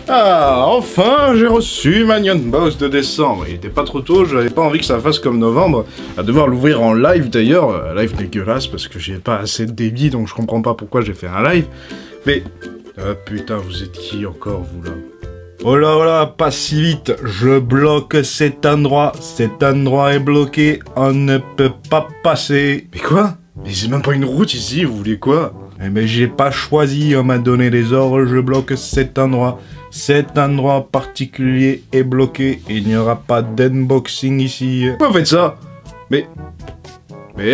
Ah, enfin, j'ai reçu ma Nyan Box de décembre. Il était pas trop tôt, j'avais pas envie que ça fasse comme novembre, à devoir l'ouvrir en live d'ailleurs. Live dégueulasse parce que j'ai pas assez de débit, donc je comprends pas pourquoi j'ai fait un live. Mais, ah putain, vous êtes qui encore, vous là? Oh là, pas si vite, je bloque cet endroit est bloqué, on ne peut pas passer. Mais quoi? Mais c'est même pas une route ici, vous voulez quoi? Eh ben j'ai pas choisi, on m'a donné les ordres, je bloque cet endroit particulier est bloqué, il n'y aura pas d'unboxing ici. Pourquoi vous faites ça? Mais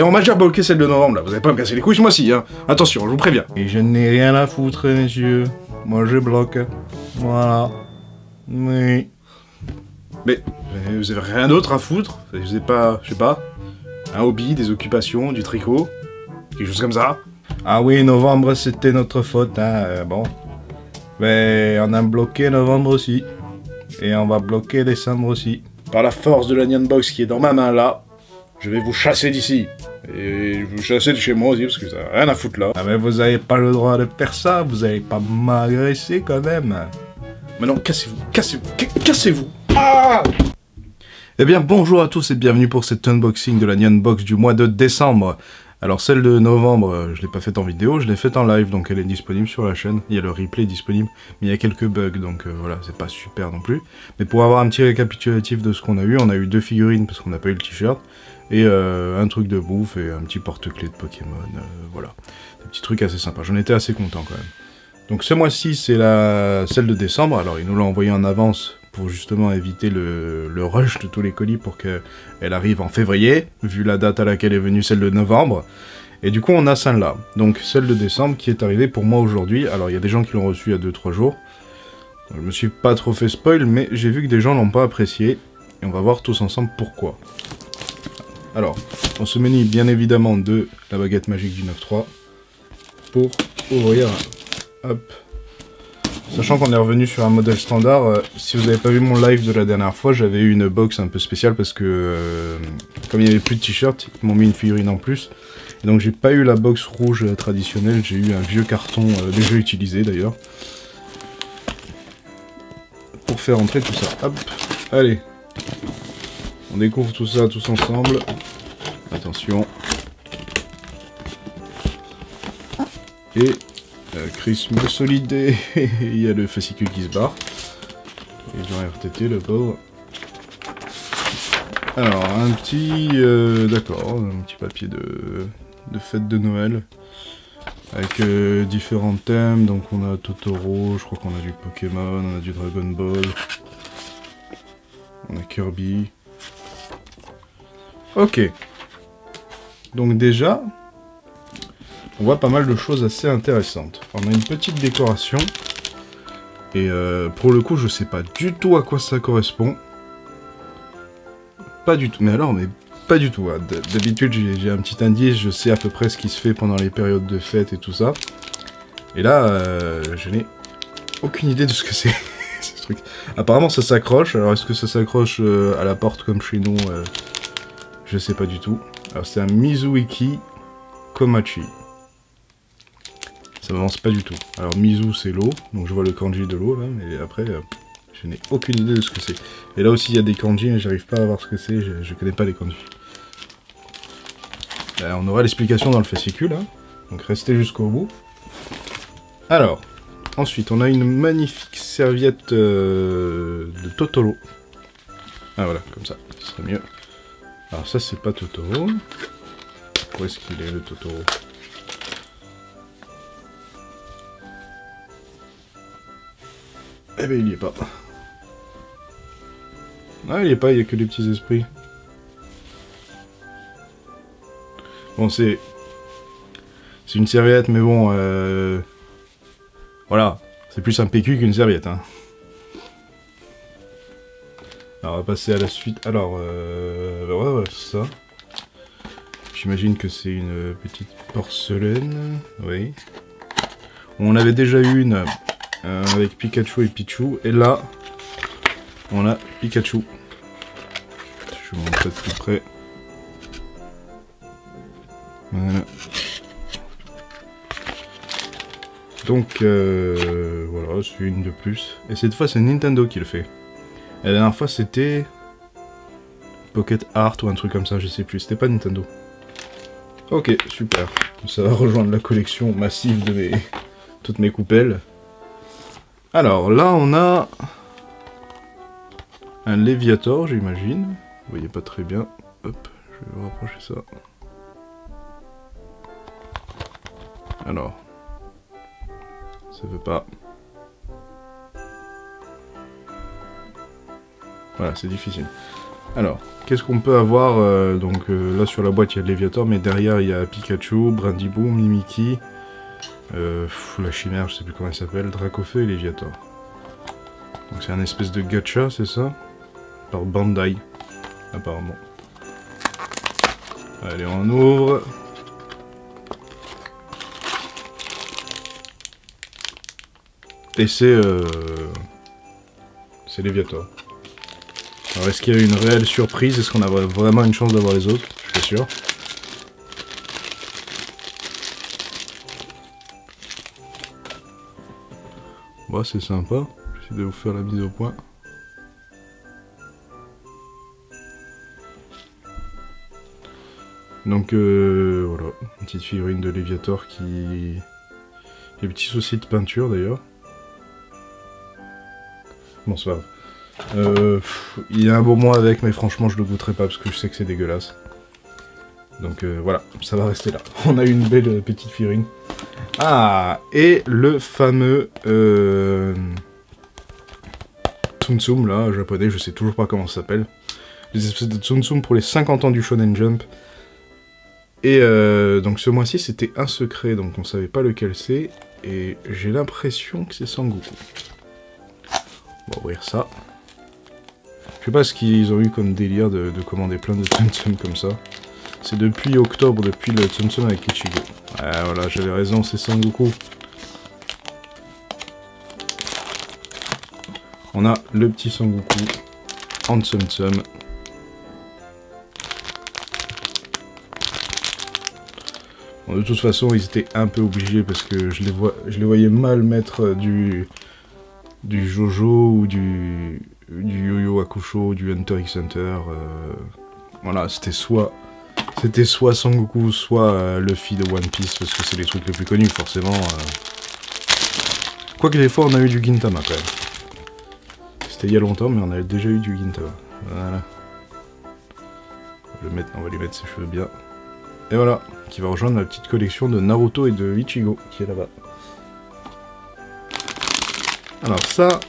on m'a déjà bloqué celle de novembre là, vous allez pas me casser les couilles ce mois-ci, hein. Attention, je vous préviens. Et je n'ai rien à foutre, messieurs, moi je bloque, voilà. Oui. Mais vous avez rien d'autre à foutre? Vous avez pas, je sais pas, un hobby, des occupations, du tricot, quelque chose comme ça? Ah oui, novembre c'était notre faute, hein, bon. Mais on a bloqué novembre aussi. Et on va bloquer décembre aussi. Par la force de la Nyan Box qui est dans ma main là, je vais vous chasser d'ici. Et vous chasser de chez moi aussi parce que ça n'a rien à foutre là. Ah mais vous avez pas le droit de faire ça, vous avez pas m'agresser quand même. Mais non, cassez-vous. Ah! Eh bien, bonjour à tous et bienvenue pour cet unboxing de la Nyan Box du mois de décembre. Alors, celle de novembre, je l'ai pas faite en vidéo, je l'ai faite en live, donc elle est disponible sur la chaîne. Il y a le replay disponible, mais il y a quelques bugs, donc voilà, c'est pas super non plus. Mais pour avoir un petit récapitulatif de ce qu'on a eu 2 figurines parce qu'on n'a pas eu le t-shirt, et un truc de bouffe et un petit porte-clés de Pokémon, voilà. Des petits trucs assez sympas, j'en étais assez content quand même. Donc ce mois-ci, c'est celle de décembre. Alors, il nous l'a envoyé en avance pour justement éviter le rush de tous les colis pour qu'elle arrive en février, vu la date à laquelle est venue celle de novembre. Et du coup, on a celle-là. Donc, celle de décembre qui est arrivée pour moi aujourd'hui. Alors, il y a des gens qui l'ont reçue il y a 2-3 jours. Je me suis pas trop fait spoil, mais j'ai vu que des gens l'ont pas apprécié. Et on va voir tous ensemble pourquoi. Alors, on se munit bien évidemment de la baguette magique du 9-3 pour ouvrir... Hop. Sachant qu'on est revenu sur un modèle standard, si vous n'avez pas vu mon live de la dernière fois, j'avais eu une box un peu spéciale parce que comme il n'y avait plus de t-shirt, ils m'ont mis une figurine en plus. Et donc j'ai pas eu la box rouge traditionnelle, j'ai eu un vieux carton déjà utilisé d'ailleurs. Pour faire entrer tout ça. Hop, allez. On découvre tout ça tous ensemble. Attention. Et... Chris me solide, il y a le fascicule qui se barre. Et j'ai un RTT, le pauvre. Alors, un petit... d'accord, un petit papier de fête de Noël. Avec différents thèmes, donc on a Totoro, je crois qu'on a du Pokémon, on a du Dragon Ball. On a Kirby. Ok. Donc déjà... on voit pas mal de choses assez intéressantes. On a une petite décoration. Et pour le coup, je sais pas du tout à quoi ça correspond. Pas du tout. Mais alors, pas du tout. Hein. D'habitude, j'ai un petit indice, je sais à peu près ce qui se fait pendant les périodes de fête et tout ça. Et là, je n'ai aucune idée de ce que c'est, ce truc. Apparemment, ça s'accroche. Alors, est-ce que ça s'accroche à la porte comme chez nous? Je sais pas du tout. Alors, c'est un Mizuiki Komachi. Ça m'avance pas du tout. Alors Mizu c'est l'eau, donc je vois le kanji de l'eau là, mais après je n'ai aucune idée de ce que c'est. Et là aussi il y a des kanji, mais j'arrive pas à voir ce que c'est, je connais pas les kanji. On aura l'explication dans le fascicule, hein, donc restez jusqu'au bout. Alors, ensuite on a une magnifique serviette de Totoro. Ah voilà, comme ça, ce serait mieux. Alors ça c'est pas Totoro. Où est-ce qu'il est le Totoro ? Eh ben il y est pas. Ah il y est pas, il y a que des petits esprits. Bon c'est une serviette mais bon voilà, c'est plus un PQ qu'une serviette hein. Alors on va passer à la suite. Alors ouais c'est ça. J'imagine que c'est une petite porcelaine, oui. On avait déjà eu une avec Pikachu et Pichu, et là, on a Pikachu. Je vous montre ça de plus près. Voilà. Donc voilà, c'est une de plus. Et cette fois c'est Nintendo qui le fait. Et la dernière fois c'était Pocket Art ou un truc comme ça, je sais plus, c'était pas Nintendo. Ok, super. Ça va rejoindre la collection massive de toutes mes coupelles. Alors là on a un Léviator, j'imagine. Vous voyez pas très bien. Hop, je vais vous rapprocher ça. Alors, ça veut pas. Voilà, c'est difficile. Alors, qu'est-ce qu'on peut avoir là sur la boîte il y a le Léviator, mais derrière il y a Pikachu, Brandyboom, Mimikyu, la chimère, je sais plus comment elle s'appelle, Dracofeu et Léviator. Donc c'est un espèce de gacha, c'est ça? Par Bandai, apparemment. Allez, on ouvre. Et c'est Léviator. Alors est-ce qu'il y a une réelle surprise? Est-ce qu'on a vraiment une chance d'avoir les autres? Je suis pas sûr. Bon, c'est sympa. J'essaie de vous faire la mise au point. Donc voilà, une petite figurine de Léviator qui... Il y a des petits soucis de peinture d'ailleurs. Bon, c'est pas grave. Il y a un bon mois avec, mais franchement je le goûterai pas parce que je sais que c'est dégueulasse. Donc voilà, ça va rester là. On a une belle petite figurine. Ah, et le fameux Tsum Tsum là, japonais, je sais toujours pas comment ça s'appelle. Les espèces de Tsum Tsum pour les 50 ans du Shonen Jump. Et donc ce mois-ci c'était un secret, donc on savait pas lequel c'est. Et j'ai l'impression que c'est Sangoku. On va ouvrir ça. Je sais pas ce qu'ils ont eu comme délire de commander plein de Tsum Tsum comme ça. C'est depuis octobre, depuis le Tsum Tsum avec Ichigo. Ouais, voilà, j'avais raison, c'est Sangoku. On a le petit Sangoku en Tsum Tsum. Bon, de toute façon, ils étaient un peu obligés parce que je les voyais mal mettre du Jojo ou du Yu-Yu Hakusho, du Hunter x Hunter. Voilà, c'était soit Sangoku, soit Luffy de One Piece, parce que c'est les trucs les plus connus, forcément. Quoique des fois, on a eu du Gintama, quand même. C'était il y a longtemps, mais on a déjà eu du Gintama. Voilà. On va lui mettre ses cheveux bien. Et voilà, qui va rejoindre la petite collection de Naruto et de Ichigo, qui est là-bas. Alors ça,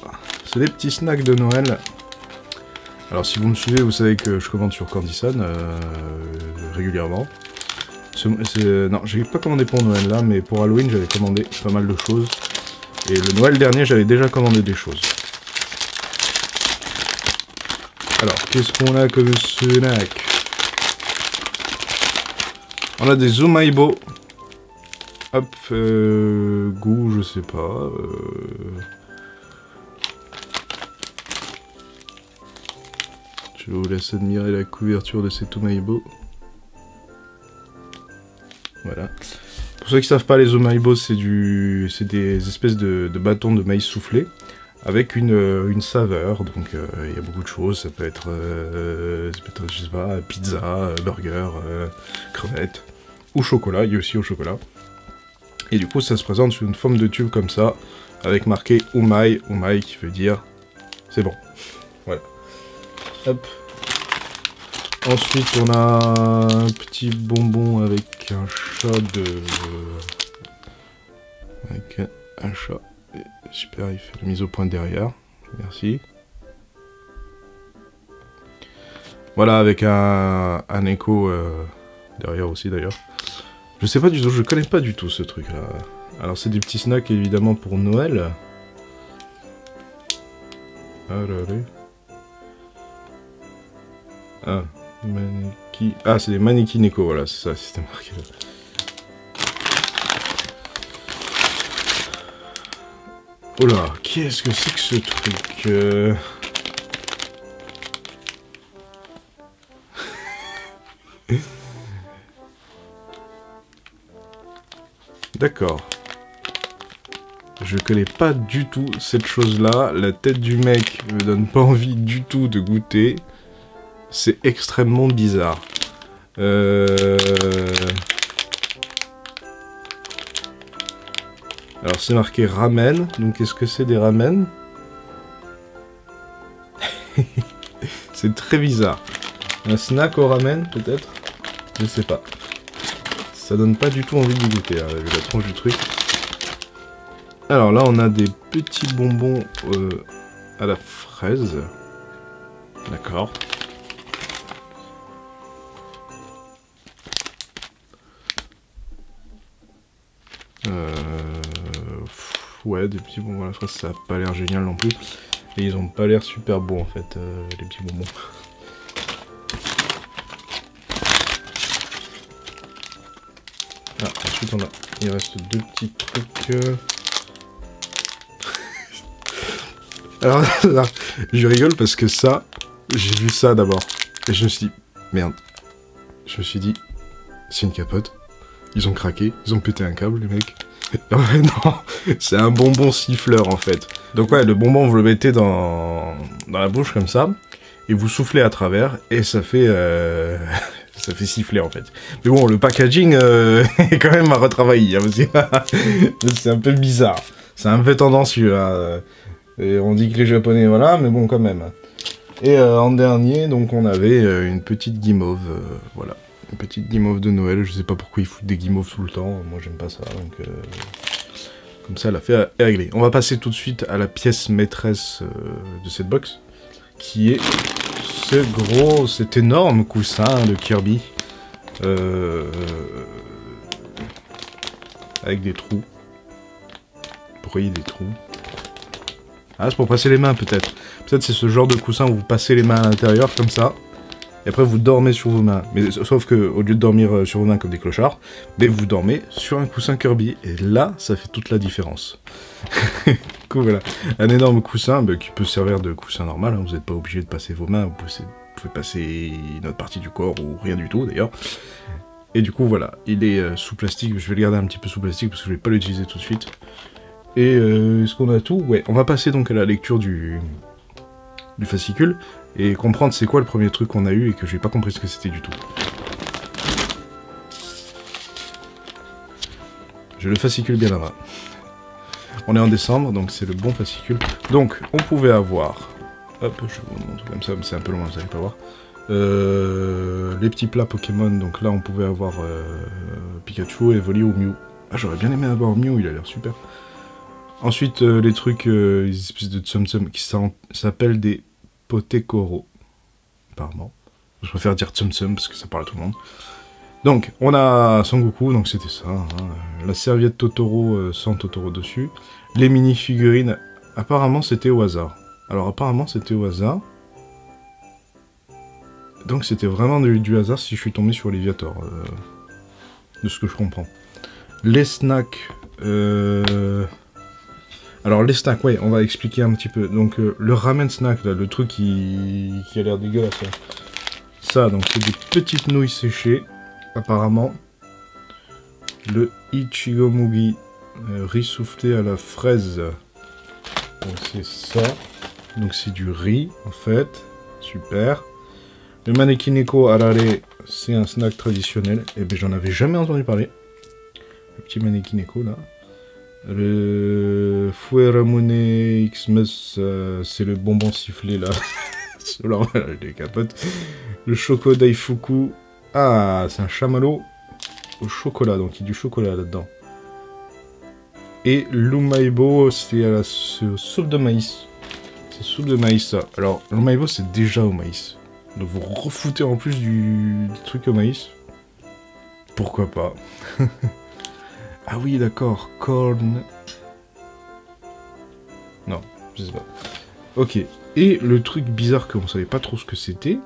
c'est des petits snacks de Noël. Alors si vous me suivez, vous savez que je commande sur Candysan régulièrement. Non, j'ai pas commandé pour Noël là, mais pour Halloween j'avais commandé pas mal de choses. Et le Noël dernier, j'avais déjà commandé des choses. Alors, qu'est-ce qu'on a comme snack? On a des Zomaïbo. Hop, goût, je sais pas. Je vous laisse admirer la couverture de ces Zomaïbo. Voilà. Pour ceux qui savent pas, les Zomaïbo, c'est des espèces de bâtons de maïs soufflé avec une saveur. Donc il y a beaucoup de choses. Ça peut être je sais pas, pizza, burger, crevettes ou chocolat. Il y a aussi au chocolat. Et du coup, ça se présente sous une forme de tube comme ça, avec marqué Umai, Umai qui veut dire c'est bon. Voilà. Hop. Ensuite, on a un petit bonbon avec un chat avec un chat. Super, il fait la mise au point derrière. Merci. Voilà, avec un écho derrière aussi d'ailleurs. Je sais pas du tout, je connais pas du tout ce truc là. Alors c'est des petits snacks évidemment pour Noël. Ah, Maneki... Ah, c'est des Maneki Neko, voilà, c'est ça, c'était marqué là. Oh là, qu'est-ce que c'est que ce truc D'accord. Je connais pas du tout cette chose-là. La tête du mec me donne pas envie du tout de goûter. C'est extrêmement bizarre. Alors c'est marqué ramen. Donc est-ce que c'est des ramen? C'est très bizarre. Un snack au ramen peut-être? Je sais pas. Ça donne pas du tout envie de goûter, hein, vu la tronche du truc. Alors là, on a des petits bonbons à la fraise. D'accord. Ouais, des petits bonbons à la fraise, ça a pas l'air génial non plus. Et ils ont pas l'air super beaux en fait, les petits bonbons. Ah, ensuite on a... Il reste deux petits trucs... Alors là, je rigole parce que ça, j'ai vu ça d'abord. Et je me suis dit, merde. Je me suis dit, c'est une capote. Ils ont craqué, ils ont pété un câble, les mecs. Non, c'est un bonbon siffleur en fait. Donc ouais, le bonbon, vous le mettez dans la bouche comme ça, et vous soufflez à travers, et ça fait... ça fait siffler en fait. Mais bon, le packaging est quand même à retravailler, hein, aussi. C'est un peu bizarre. C'est un peu tendancieux, hein. Et on dit que les japonais, voilà, mais bon, quand même. Et en dernier, donc on avait une petite guimauve, voilà. Une petite guimauve de Noël, je sais pas pourquoi ils foutent des guimauves tout le temps, moi j'aime pas ça, donc... comme ça, l'affaire est réglée. On va passer tout de suite à la pièce maîtresse de cette box, qui est cet énorme coussin de Kirby, avec des trous. Pourquoi il y a des trous? Ah, c'est pour passer les mains, peut-être. Peut-être c'est ce genre de coussin où vous passez les mains à l'intérieur, comme ça, et après vous dormez sur vos mains. Mais sauf que, au lieu de dormir sur vos mains comme des clochards, mais vous dormez sur un coussin Kirby, et là, ça fait toute la différence. Cool, voilà. Un énorme coussin, qui peut servir de coussin normal, hein, vous n'êtes pas obligé de passer vos mains, vous pouvez passer une autre partie du corps, ou rien du tout, d'ailleurs. Et du coup, voilà, il est sous plastique, je vais le garder un petit peu sous plastique, parce que je vais pas l'utiliser tout de suite. Et est-ce qu'on a tout? Ouais, on va passer donc à la lecture du fascicule, et comprendre c'est quoi le premier truc qu'on a eu, et que j'ai pas compris ce que c'était du tout. J'ai le fascicule bien là-bas. On est en décembre, donc c'est le bon fascicule. Donc, on pouvait avoir... Hop, je vous montre comme ça, mais c'est un peu loin, vous allez pas voir. Les petits plats Pokémon, donc là on pouvait avoir Pikachu, Evoli ou Mew. Ah, j'aurais bien aimé avoir Mew, il a l'air super. Ensuite, les trucs, les espèces de Tsum-Tsum qui s'appellent des Potekoro, apparemment. Je préfère dire Tsum-Tsum parce que ça parle à tout le monde. Donc, on a Sangoku, donc c'était ça. Hein. La serviette Totoro sans Totoro dessus. Les mini-figurines, apparemment c'était au hasard. Alors apparemment c'était au hasard. Donc c'était vraiment du hasard si je suis tombé sur Léviator. De ce que je comprends. Les snacks... Alors les snacks, ouais, on va expliquer un petit peu. Donc le ramen snack, là, le truc qui a l'air dégueulasse. Là. Ça, donc c'est des petites nouilles séchées, apparemment. Le Ichigo Mugi, riz soufflé à la fraise. Donc c'est ça. Donc c'est du riz, en fait. Super. Le Manekineko Arare, c'est un snack traditionnel. Et bien j'en avais jamais entendu parler. Le petit Manekineko, là. Le Fueramune Xmas, c'est le bonbon sifflé là. Alors voilà, les capotes. Le Choco Daifuku. Ah, c'est un chamallow au chocolat, donc il y a du chocolat là-dedans. Et l'Umaibo, c'est à la soupe de maïs. C'est soupe de maïs ça. Alors, l'Umaibo c'est déjà au maïs. Donc vous refoutez en plus du truc au maïs. Pourquoi pas. Ah oui, d'accord, corn... Non, je sais pas. Ok, et le truc bizarre qu'on savait pas trop ce que c'était...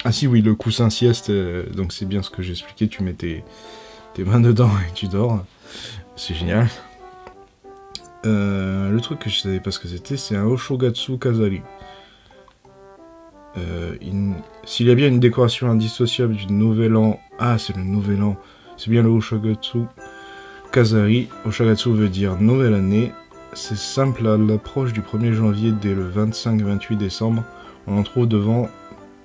Ah si, oui, le coussin sieste, donc c'est bien ce que j'ai expliqué, tu mets tes mains dedans et tu dors. C'est génial. Le truc que je savais pas ce que c'était, c'est un Oshogatsu Kazari. S'il y a bien une décoration indissociable du Nouvel An... Ah, c'est le Nouvel An. C'est bien le Oshogatsu... Kazari, Oshogatsu veut dire nouvelle année, c'est simple, à l'approche du 1er janvier dès le 25-28 décembre, on en trouve devant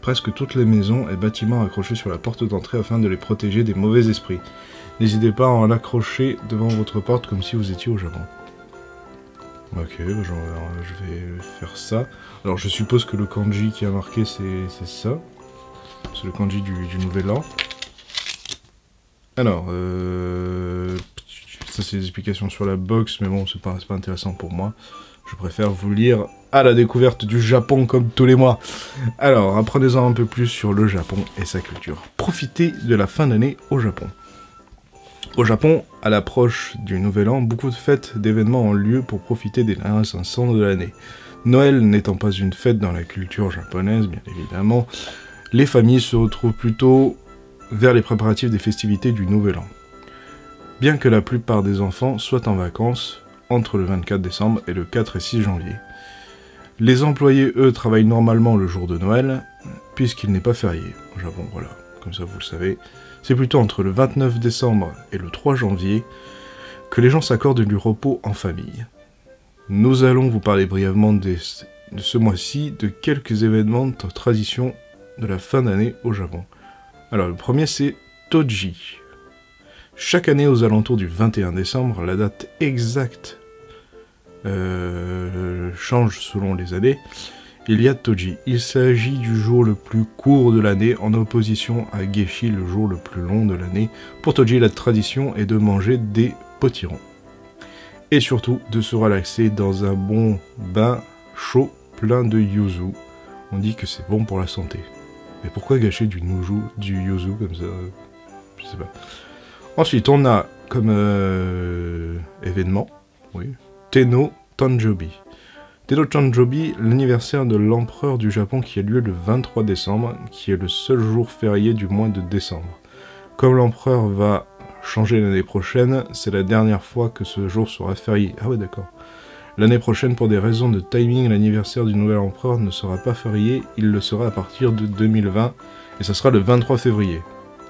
presque toutes les maisons et bâtiments accrochés sur la porte d'entrée afin de les protéger des mauvais esprits. N'hésitez pas à en accrocher devant votre porte comme si vous étiez au Japon. Ok, je vais faire ça. Alors je suppose que le kanji qui a marqué c'est ça. C'est le kanji du nouvel an. Alors, ça c'est des explications sur la box, mais bon, c'est pas intéressant pour moi. Je préfère vous lire à la découverte du Japon comme tous les mois. Alors, apprenez-en un peu plus sur le Japon et sa culture. Profitez de la fin d'année au Japon. Au Japon, à l'approche du Nouvel An, beaucoup de fêtes, d'événements ont lieu pour profiter des derniers instants de l'année. Noël n'étant pas une fête dans la culture japonaise, bien évidemment, les familles se retrouvent plutôt vers les préparatifs des festivités du Nouvel An. Bien que la plupart des enfants soient en vacances entre le 24 décembre et le 4 et 6 janvier. Les employés, eux, travaillent normalement le jour de Noël, puisqu'il n'est pas férié au Japon, voilà, comme ça vous le savez. C'est plutôt entre le 29 décembre et le 3 janvier que les gens s'accordent du repos en famille. Nous allons vous parler brièvement de ce mois-ci de quelques événements de tradition de la fin d'année au Japon. Alors le premier c'est Toji. Chaque année aux alentours du 21 décembre, la date exacte change selon les années. Il y a Toji. Il s'agit du jour le plus court de l'année en opposition à Geshi, le jour le plus long de l'année. Pour Toji, la tradition est de manger des potirons. Et surtout, de se relaxer dans un bon bain chaud plein de yuzu. On dit que c'est bon pour la santé. Mais pourquoi gâcher du yuzu comme ça? Je sais pas. Ensuite, on a comme événement, oui, Tenno Tanjobi. Tenno Tanjobi, l'anniversaire de l'empereur du Japon qui a lieu le 23 décembre, qui est le seul jour férié du mois de décembre. Comme l'empereur va changer l'année prochaine, c'est la dernière fois que ce jour sera férié. Ah ouais, d'accord. L'année prochaine, pour des raisons de timing, l'anniversaire du nouvel empereur ne sera pas férié, il le sera à partir de 2020, et ça sera le 23 février.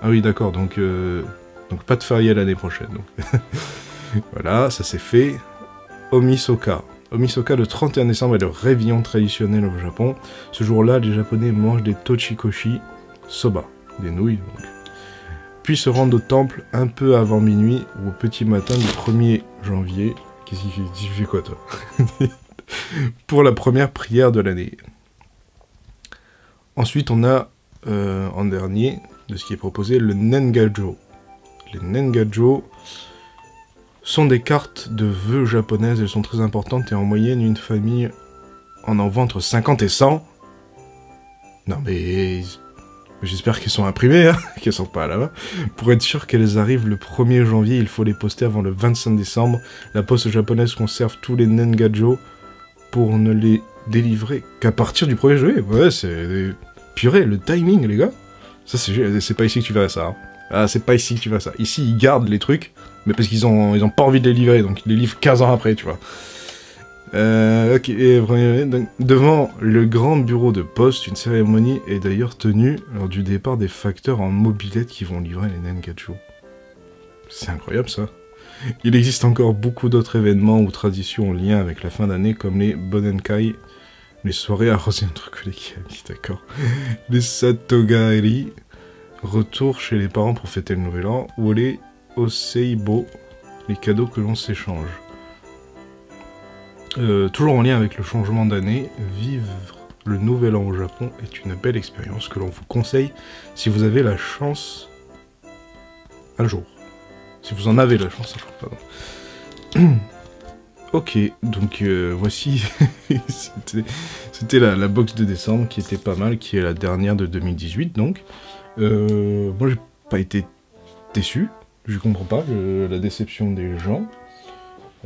Ah oui, d'accord, donc pas de férié l'année prochaine. Donc. Voilà, ça c'est fait. Omisoka. Omisoka, le 31 décembre, est le réveillon traditionnel au Japon. Ce jour-là, les Japonais mangent des tochikoshi, soba, des nouilles donc. Puis se rendent au temple un peu avant minuit ou au petit matin du 1er janvier. Qu'est-ce qu'il fait? Tu fais quoi toi? Pour la première prière de l'année. Ensuite, on a, en dernier, de ce qui est proposé, le Nengajo. Les Nengajo sont des cartes de vœux japonaises, elles sont très importantes et en moyenne, une famille en envoie entre 50 et 100. Non mais... J'espère qu'elles sont imprimées, hein, qu'elles sont pas à la main. Pour être sûr qu'elles arrivent le 1er janvier, il faut les poster avant le 25 décembre. La poste japonaise conserve tous les Nengajo pour ne les délivrer qu'à partir du 1er janvier. Ouais, c'est... Purée, le timing, les gars. Ça, c'est pas ici que tu verras ça. Hein. Ah, c'est pas ici que tu verras ça. Ici, ils gardent les trucs, mais parce qu'ils ont pas envie de les livrer, donc ils les livrent 15 ans après, tu vois. Ok, et donc, devant le grand bureau de poste, une cérémonie est d'ailleurs tenue lors du départ des facteurs en mobilette qui vont livrer les Nengajo. C'est incroyable ça. Il existe encore beaucoup d'autres événements ou traditions en lien avec la fin d'année, comme les Bonenkai, les soirées arrosées entre collègues, d'accord. Les Satogari, retour chez les parents pour fêter le nouvel an, ou les Oseibo, les cadeaux que l'on s'échange. Toujours en lien avec le changement d'année, vivre le nouvel an au Japon est une belle expérience que l'on vous conseille si vous avez la chance un jour. Si vous en avez la chance un jour, pardon. Ok, donc voici, c'était la box de décembre qui était pas mal, qui est la dernière de 2018 donc. Moi j'ai pas été déçu, je comprends pas la déception des gens.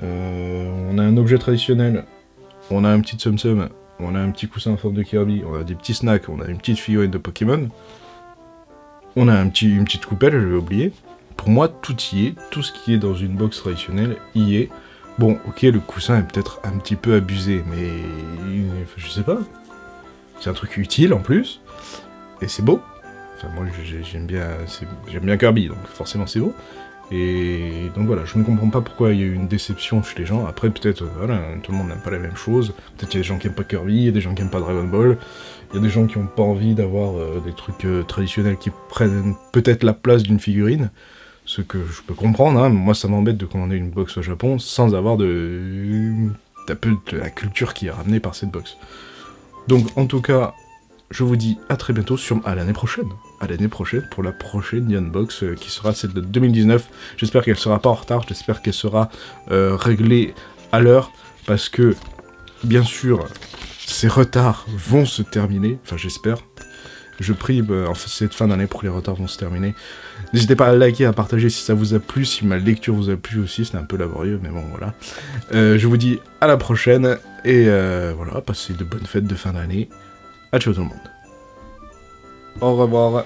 On a un objet traditionnel, on a un petit Tsum, on a un petit coussin en forme de Kirby, on a des petits snacks, on a une petite figurine de Pokémon, on a une petite coupelle, je vais oublier. Pour moi, tout y est, tout ce qui est dans une box traditionnelle y est. Bon, ok, le coussin est peut-être un petit peu abusé, mais je sais pas. C'est un truc utile en plus, et c'est beau. Enfin, moi j'aime bien Kirby, donc forcément c'est beau. Et donc voilà, je ne comprends pas pourquoi il y a eu une déception chez les gens. Après, peut-être, voilà, tout le monde n'aime pas la même chose. Peut-être qu'il y a des gens qui aiment pas Kirby, il y a des gens qui aiment pas Dragon Ball. Il y a des gens qui ont pas envie d'avoir des trucs traditionnels qui prennent peut-être la place d'une figurine. Ce que je peux comprendre, hein. Moi ça m'embête de commander une box au Japon sans avoir d'un peu de la culture qui est ramenée par cette box. Donc en tout cas, je vous dis à très bientôt, à l'année prochaine. À l'année prochaine pour la prochaine Nyan Box qui sera celle de 2019. J'espère qu'elle sera pas en retard, j'espère qu'elle sera réglée à l'heure, parce que, bien sûr, ces retards vont se terminer, enfin j'espère. Je prie en cette fin d'année pour que les retards vont se terminer. N'hésitez pas à liker, à partager si ça vous a plu, si ma lecture vous a plu aussi, c'était un peu laborieux, mais bon voilà. Je vous dis à la prochaine, et voilà, passez de bonnes fêtes de fin d'année. À ciao tout le monde. Au revoir.